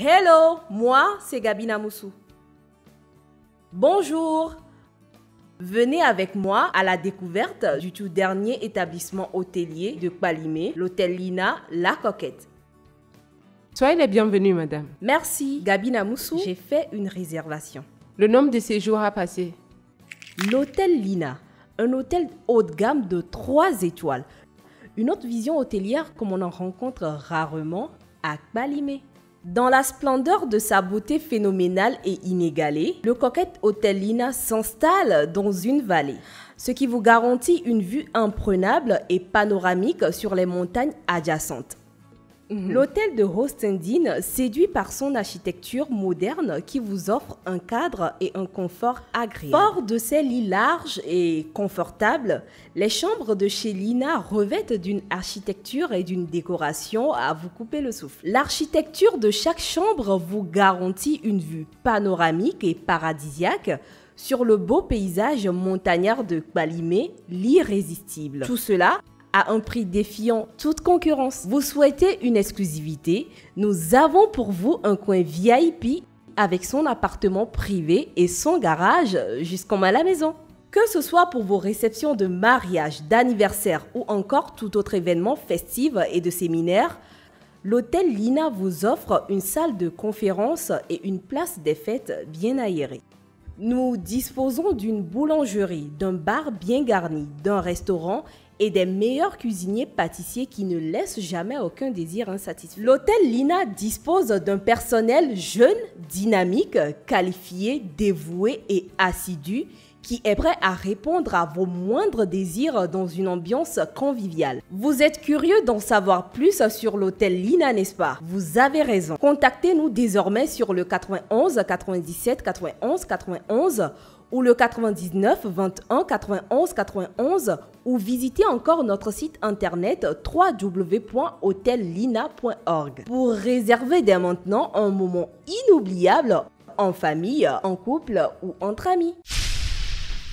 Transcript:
Hello, moi c'est Gabina Moussou. Bonjour. Venez avec moi à la découverte du tout dernier établissement hôtelier de Kpalimé, l'hôtel Lina La Coquette. Soyez les bienvenus, madame. Merci, Gabina Moussou. J'ai fait une réservation. Le nombre de séjours à passer. L'hôtel Lina, un hôtel haut de gamme de 3 étoiles. Une autre vision hôtelière comme on en rencontre rarement à Kpalimé. Dans la splendeur de sa beauté phénoménale et inégalée, le Coquette Hôtel Lina s'installe dans une vallée, ce qui vous garantit une vue imprenable et panoramique sur les montagnes adjacentes. L'hôtel de Hostendine séduit par son architecture moderne qui vous offre un cadre et un confort agréable. Fort de ses lits larges et confortables, les chambres de chez Lina revêtent d'une architecture et d'une décoration à vous couper le souffle. L'architecture de chaque chambre vous garantit une vue panoramique et paradisiaque sur le beau paysage montagnard de Kpalimé, l'irrésistible. Tout cela à un prix défiant toute concurrence. Vous souhaitez une exclusivité? Nous avons pour vous un coin VIP avec son appartement privé et son garage jusqu'en à la maison. Que ce soit pour vos réceptions de mariage, d'anniversaire ou encore tout autre événement festif et de séminaire, l'hôtel Lina vous offre une salle de conférence et une place des fêtes bien aérée. Nous disposons d'une boulangerie, d'un bar bien garni, d'un restaurant et des meilleurs cuisiniers pâtissiers qui ne laissent jamais aucun désir insatisfait. L'hôtel Lina dispose d'un personnel jeune, dynamique, qualifié, dévoué et assidu qui est prêt à répondre à vos moindres désirs dans une ambiance conviviale. Vous êtes curieux d'en savoir plus sur l'hôtel Lina, n'est-ce pas? Vous avez raison. Contactez-nous désormais sur le 91 97 91 91 ou le 99 21 91 91 ou visitez encore notre site internet www.hotellina.org pour réserver dès maintenant un moment inoubliable en famille, en couple ou entre amis.